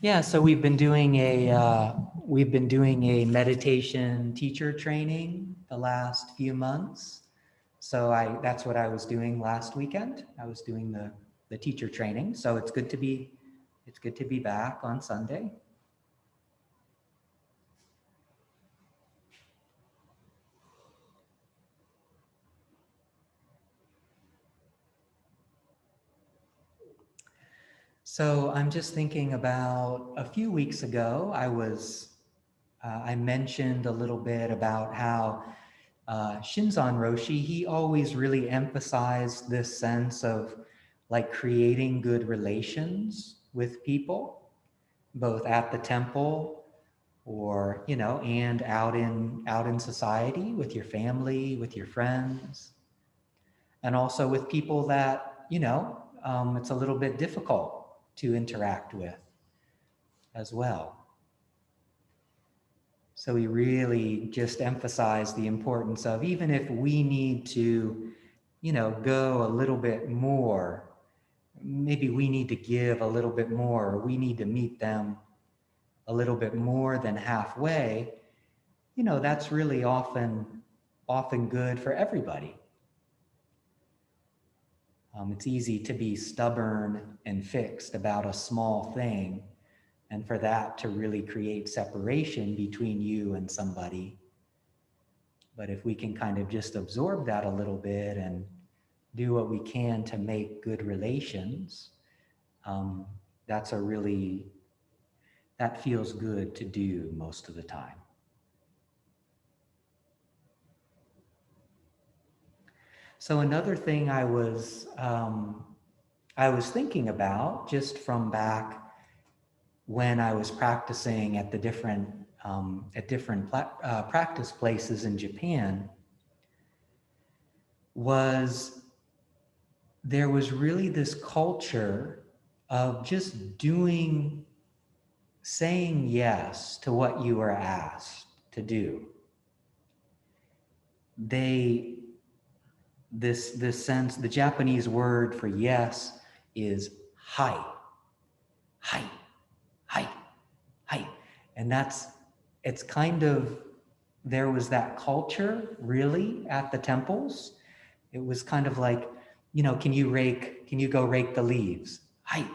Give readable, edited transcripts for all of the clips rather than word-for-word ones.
Yeah, so we've been doing a meditation teacher training the last few months. So that's what I was doing last weekend. I was doing the teacher training. So it's good to be back on Sunday. So I'm just thinking about a few weeks ago, I mentioned a little bit about how Shinzan Roshi, he always really emphasized this sense of like creating good relations with people, both at the temple or, and out in society with your family, with your friends, and also with people that, it's a little bit difficult to interact with as well. So we really just emphasize the importance of, even if we need to, go a little bit more, maybe we need to give a little bit more, or we need to meet them a little bit more than halfway, that's really often good for everybody. It's easy to be stubborn and fixed about a small thing, and for that to really create separation between you and somebody. But if we can kind of just absorb that a little bit and do what we can to make good relations, um, that's a really, that feels good to do most of the time. So another thing I was thinking about just from back when I was practicing at the different practice places in Japan was there was really this culture of just saying yes to what you were asked to do. They, this sense, the Japanese word for yes is hai, hai, hai, hai. And it's kind of, there was that culture really at the temples. It was kind of like, can you go rake the leaves? Hai.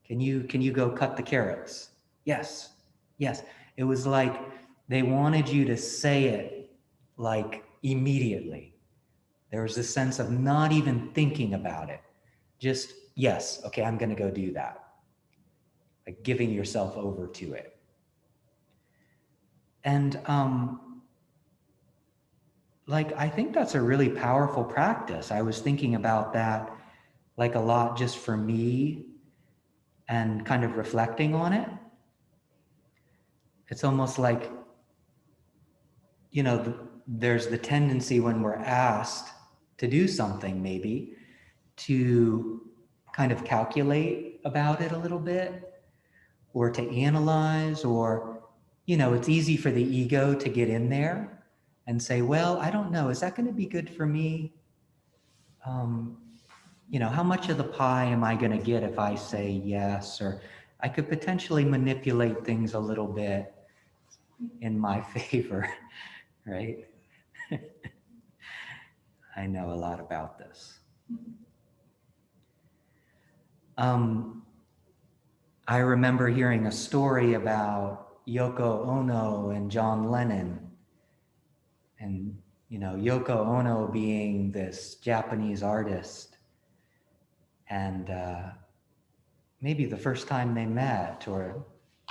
Can you go cut the carrots? Yes. Yes. It was like they wanted you to say it like immediately. There was this sense of not even thinking about it. Just, yes, okay, I'm going to go do that. Like giving yourself over to it. And like, I think that's a really powerful practice. I was thinking about that like a lot just for me and kind of reflecting on it. It's almost like, there's the tendency when we're asked to do something, maybe, to kind of calculate about it a little bit or to analyze, or, it's easy for the ego to get in there and say, well, I don't know, is that going to be good for me? Um, how much of the pie am I going to get if I say yes? Or I could potentially manipulate things a little bit in my favor, right? I know a lot about this. Um, I remember hearing a story about Yoko Ono and John Lennon, and Yoko Ono being this Japanese artist, and maybe the first time they met, or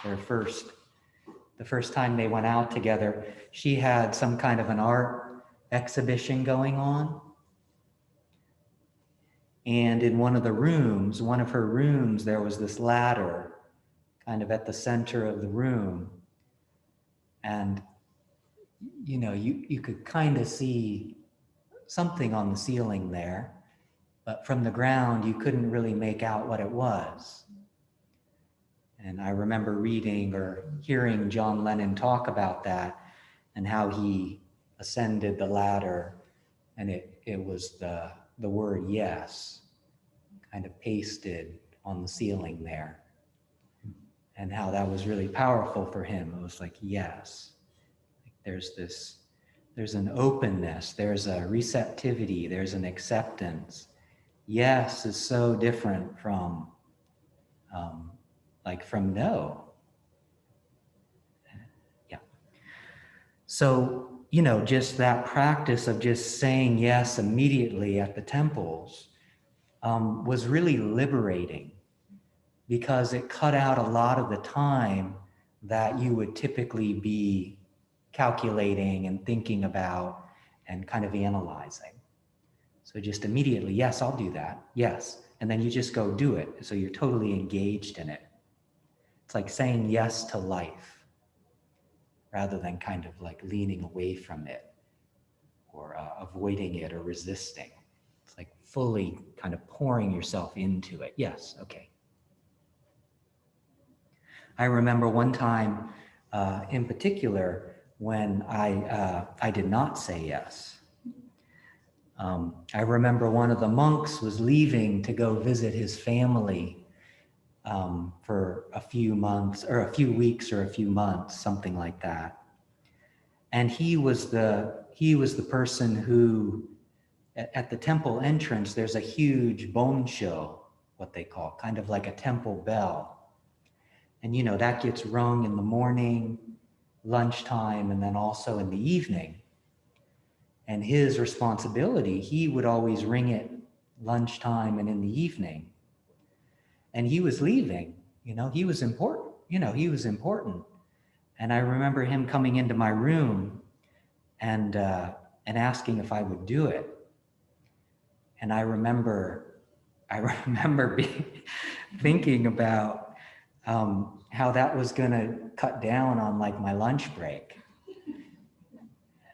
the first time they went out together, she had some kind of an art exhibition going on. And in one of her rooms, there was this ladder kind of at the center of the room. And, you could kind of see something on the ceiling there, but from the ground, you couldn't really make out what it was. And I remember reading or hearing John Lennon talk about that and how he ascended the ladder, and it was the word yes kind of pasted on the ceiling there. and how that was really powerful for him. It was like, yes, there's an openness, there's a receptivity, there's an acceptance. Yes is so different from from no. Yeah. So, just that practice of just saying yes immediately at the temples was really liberating, because it cut out a lot of the time that you would typically be calculating and thinking about and kind of analyzing. So just immediately, yes, I'll do that. Yes. And then you just go do it. So you're totally engaged in it. It's like saying yes to life rather than kind of like leaning away from it or avoiding it or resisting. It's like fully kind of pouring yourself into it. Yes. Okay. I remember one time in particular when I did not say yes. I remember one of the monks was leaving to go visit his family for a few months or a few weeks or a few months, something like that. And he was the person who, at the temple entrance, there's a huge bonsho, what they call, kind of like a temple bell. And that gets rung in the morning, lunchtime, and then also in the evening. And his responsibility, he would always ring it lunchtime and in the evening. And he was leaving, he was important, he was important. And I remember him coming into my room and asking if I would do it. And I remember thinking about how that was going to cut down on like my lunch break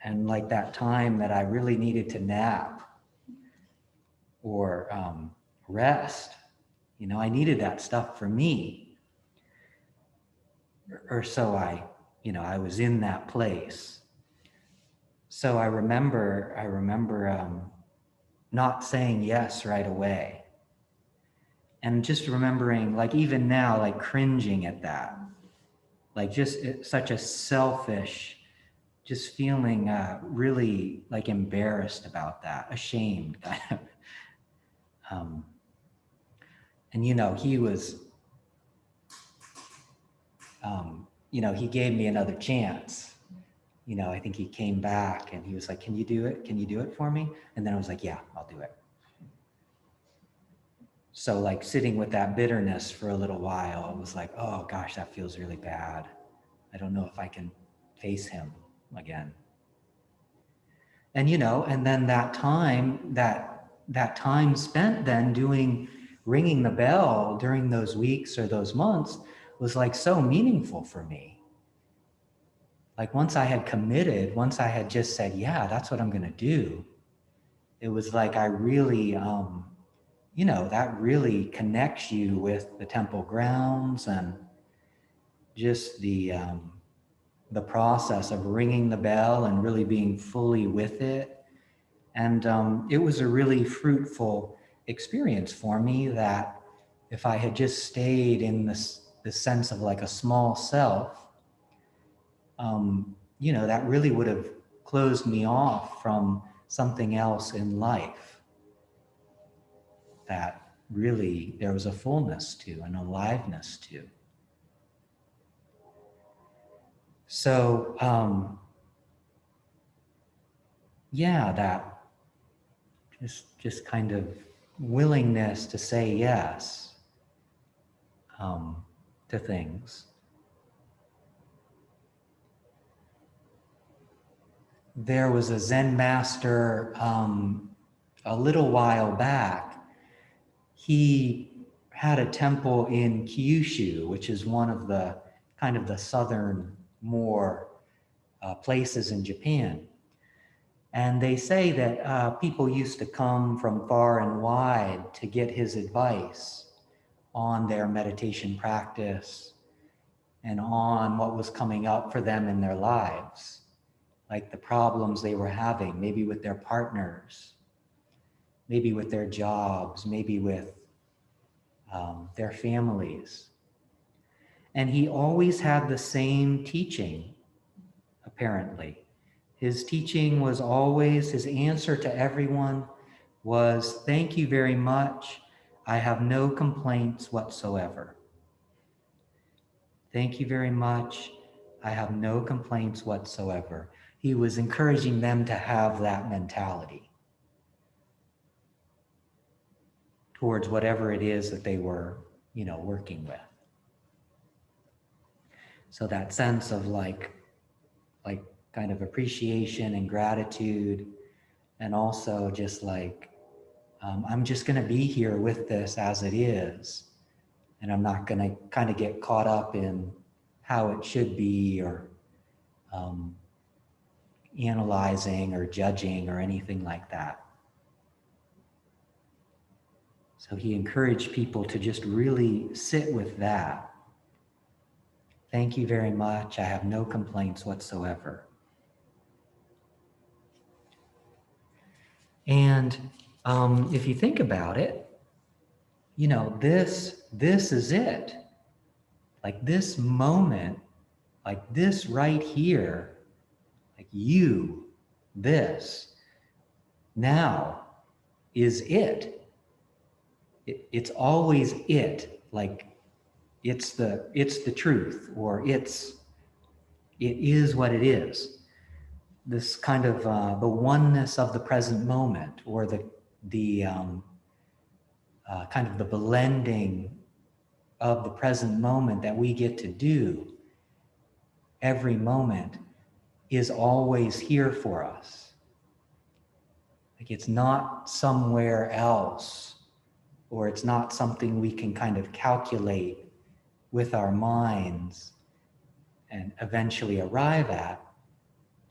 and like that time that I really needed to nap or rest. I needed that stuff for me, or so I was in that place. So I remember not saying yes right away, and just remembering, like even now, like cringing at that, like just such a selfish, just feeling really like embarrassed about that, ashamed kind of. And he was, he gave me another chance. I think he came back and he was like, can you do it? Can you do it for me? And then I was like, yeah, I'll do it. So like sitting with that bitterness for a little while, I was like, oh gosh, that feels really bad. I don't know if I can face him again. And, and then that time spent then ringing the bell during those weeks or those months was like so meaningful for me. Like once I had committed, once I had just said, yeah, that's what I'm going to do, it was like I really, that really connects you with the temple grounds and just the process of ringing the bell and really being fully with it. And it was a really fruitful experience for me that if I had just stayed in this sense of like a small self, that really would have closed me off from something else in life that really there was a fullness to, an aliveness to. So, that just kind of willingness to say yes to things. There was a Zen master a little while back. He had a temple in Kyushu, which is one of the kind of the southern more places in Japan. And they say that people used to come from far and wide to get his advice on their meditation practice and on what was coming up for them in their lives, like the problems they were having, maybe with their partners, maybe with their jobs, maybe with their families. And he always had the same teaching, apparently. His teaching was always, his answer to everyone was, thank you very much. I have no complaints whatsoever. Thank you very much. I have no complaints whatsoever. He was encouraging them to have that mentality towards whatever it is that they were, working with. So that sense of like kind of appreciation and gratitude, and also just like, I'm just going to be here with this as it is, and I'm not going to kind of get caught up in how it should be, or analyzing or judging or anything like that. So he encouraged people to just really sit with that. Thank you very much. I have no complaints whatsoever. And if you think about it, this is it. Like this moment, like this right here, like you, this, now is it. It's always it. Like it's the truth, or it is what it is. This kind of the oneness of the present moment, or the kind of the blending of the present moment that we get to do every moment is always here for us. Like it's not somewhere else, or it's not something we can kind of calculate with our minds and eventually arrive at.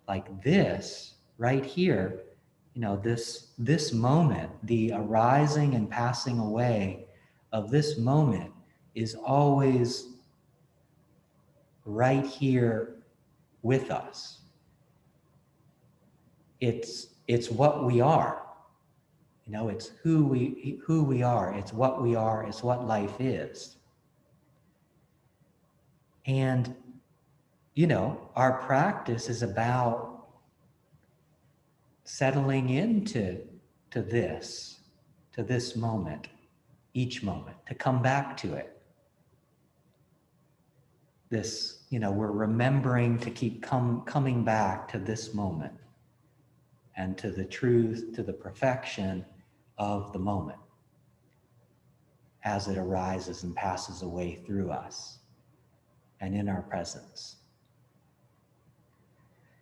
Like this right here, this moment, the arising and passing away of this moment is always right here with us. It's what we are. It's who we are. It's what we are. It's what life is. And our practice is about settling into this moment, each moment, to come back to it. This, we're remembering to keep coming back to this moment and to the truth, to the perfection of the moment as it arises and passes away through us and in our presence.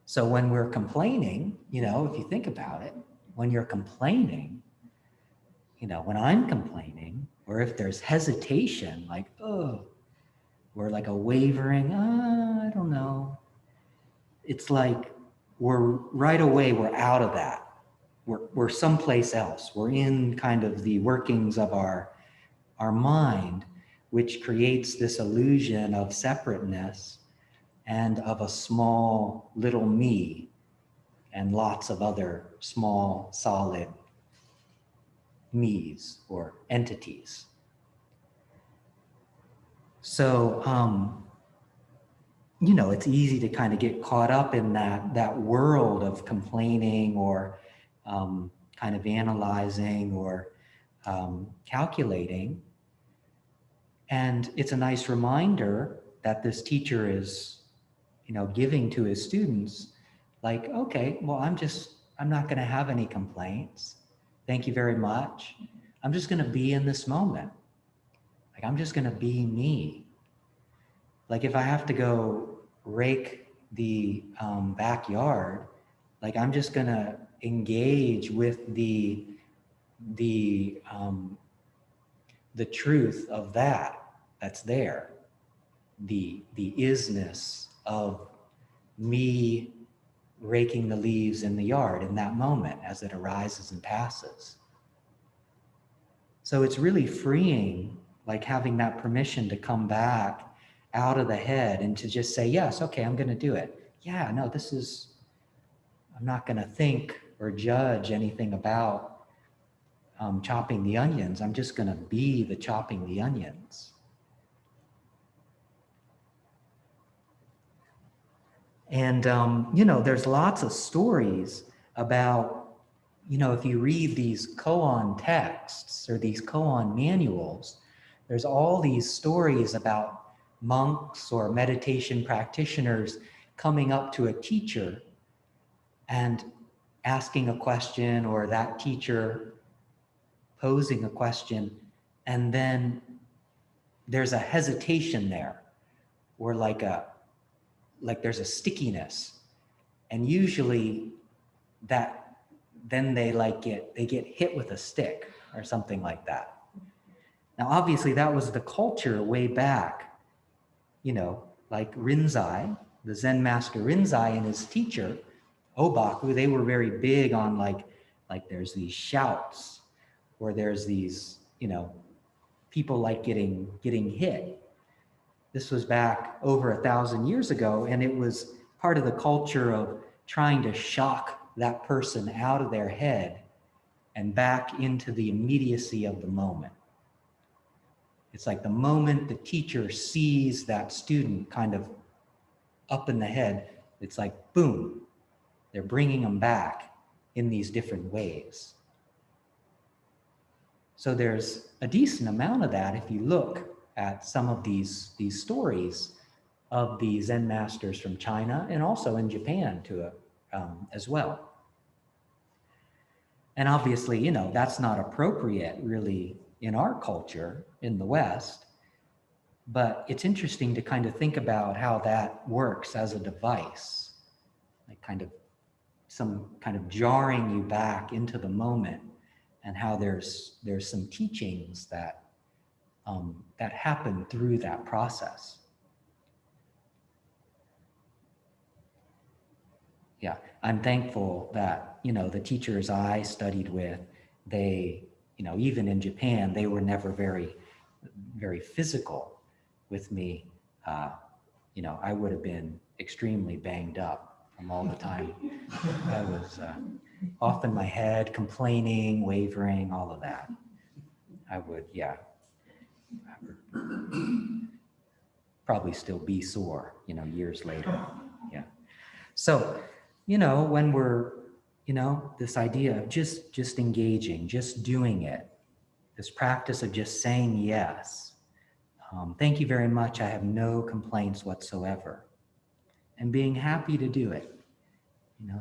So when we're complaining, if you think about it, when you're complaining, when I'm complaining, or if there's hesitation, like, oh, or like a wavering, I don't know. It's like right away, we're out of that. We're someplace else. We're in kind of the workings of our mind, which creates this illusion of separateness and of a small little me and lots of other small, solid me's or entities. So, it's easy to kind of get caught up in that world of complaining, or kind of analyzing, or calculating. And it's a nice reminder that this teacher is, giving to his students, like, okay, well, I'm not going to have any complaints. Thank you very much. I'm just going to be in this moment. Like, I'm just going to be me. Like, if I have to go rake the backyard, like, I'm just going to engage with the truth of that's there. The isness of me raking the leaves in the yard in that moment as it arises and passes. So it's really freeing, like having that permission to come back out of the head and to just say, yes, okay, I'm going to do it. Yeah, no, I'm not going to think or judge anything about chopping the onions. I'm just going to be the chopping the onions. And, there's lots of stories about, if you read these koan texts or these koan manuals, there's all these stories about monks or meditation practitioners coming up to a teacher and asking a question, or that teacher posing a question, and then there's a hesitation there, or like there's a stickiness, and usually that then they get hit with a stick or something like that. Now obviously that was the culture way back, like Rinzai, the Zen master Rinzai, and his teacher Obaku, they were very big on like there's these shouts, or there's these, people like getting hit. This was back over 1,000 years ago, and it was part of the culture of trying to shock that person out of their head and back into the immediacy of the moment. It's like the moment the teacher sees that student kind of up in the head, it's like, boom, they're bringing them back in these different ways. So there's a decent amount of that if you look at some of these stories of the Zen masters from China, and also in Japan as well. And obviously, that's not appropriate really in our culture in the West, but it's interesting to kind of think about how that works as a device, like some kind of jarring you back into the moment, and how there's some teachings that happen through that process. Yeah, I'm thankful that, the teachers I studied with, they, even in Japan, they were never very, very physical with me. I would have been extremely banged up from all the time. I was off in my head, complaining, wavering, all of that. I would probably still be sore, years later. Yeah. So, when we're, this idea of just engaging, just doing it, this practice of just saying yes. Thank you very much. I have no complaints whatsoever. And being happy to do it,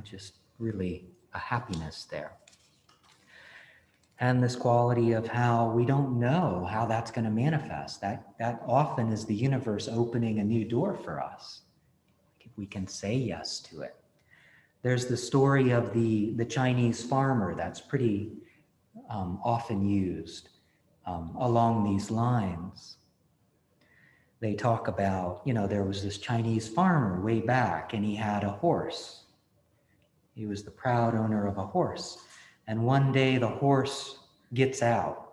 just really a happiness there. And this quality of how we don't know how that's going to manifest. That often is the universe opening a new door for us. We can say yes to it. There's the story of the Chinese farmer that's pretty often used along these lines. They talk about, there was this Chinese farmer way back, and he had a horse. He was the proud owner of a horse. And one day the horse gets out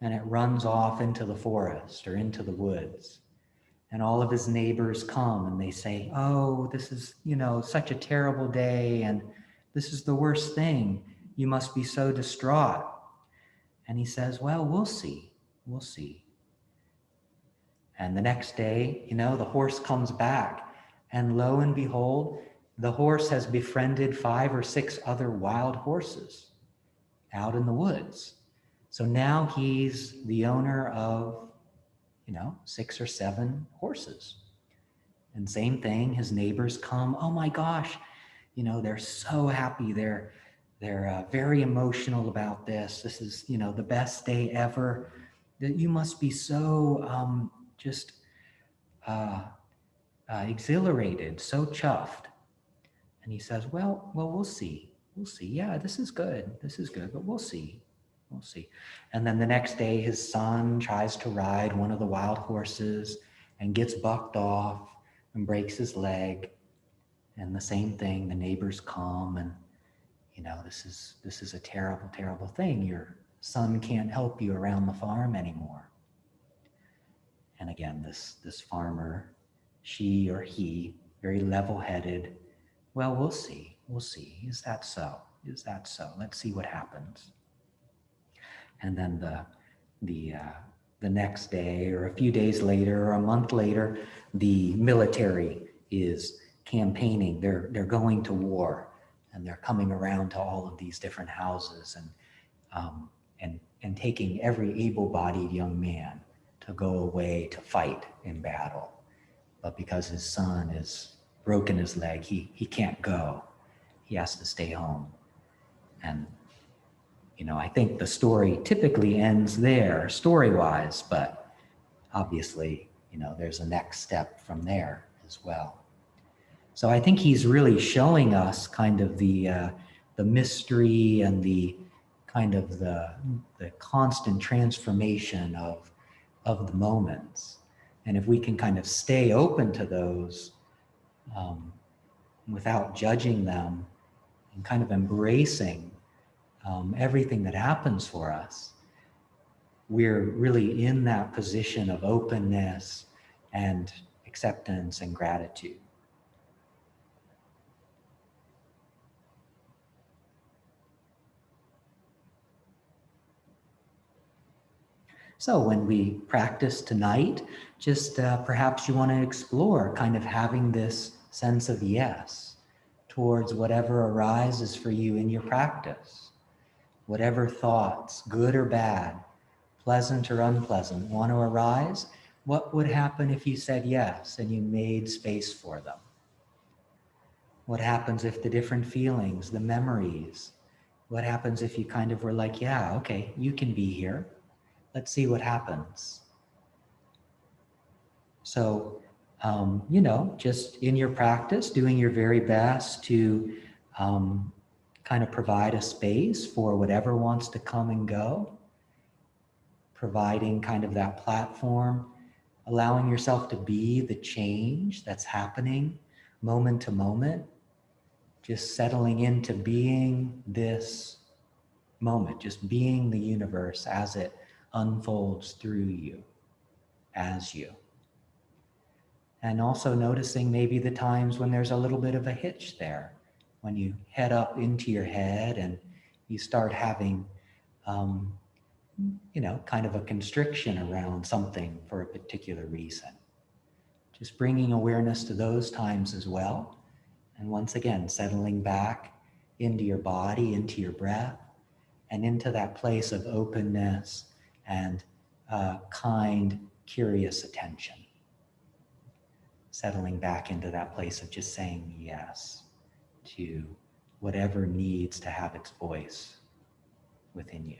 and it runs off into the forest or into the woods. And all of his neighbors come and they say, oh, this is, such a terrible day, and this is the worst thing. You must be so distraught. And he says, well, we'll see. And the next day, the horse comes back, and lo and behold, the horse has befriended 5 or 6 other wild horses out in the woods. So now he's the owner of, 6 or 7 horses. And same thing, his neighbors come, oh my gosh, they're so happy. They're very emotional about this. This is, the best day ever. That you must be so exhilarated, so chuffed. And he says, well, we'll see. Yeah, this is good, but we'll see. And then the next day, his son tries to ride one of the wild horses and gets bucked off and breaks his leg. And the same thing, the neighbors come and, this is a terrible, terrible thing. Your son can't help you around the farm anymore. And again, this farmer, she or he, very level-headed, well, we'll see. Is that so? Let's see what happens. And then the next day, or a few days later, or a month later, the military is campaigning. They're going to war, and they're coming around to all of these different houses and taking every able-bodied young man to go away to fight in battle. But because his son has broken his leg, he can't go. He has to stay home. And, I think the story typically ends there, story-wise, but obviously, there's a next step from there as well. So I think he's really showing us kind of the mystery and the kind of the constant transformation of the moments. And if we can kind of stay open to those without judging them and kind of embracing everything that happens for us, we're really in that position of openness and acceptance and gratitude. So when we practice tonight, just perhaps you want to explore kind of having this sense of yes towards whatever arises for you in your practice. Whatever thoughts, good or bad, pleasant or unpleasant, want to arise, what would happen if you said yes and you made space for them? What happens if the different feelings, the memories, what happens if you kind of were like, yeah, okay, you can be here. Let's see what happens. So, just in your practice, doing your very best to kind of provide a space for whatever wants to come and go, providing kind of that platform, allowing yourself to be the change that's happening moment to moment, just settling into being this moment, just being the universe as it unfolds through you, as you. And also noticing maybe the times when there's a little bit of a hitch there, when you head up into your head and you start having, kind of a constriction around something for a particular reason. Just bringing awareness to those times as well. And once again, settling back into your body, into your breath, and into that place of openness and kind, curious attention. Settling back into that place of just saying yes to whatever needs to have its voice within you.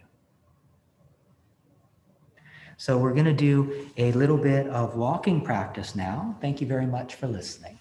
So we're going to do a little bit of walking practice now. Thank you very much for listening.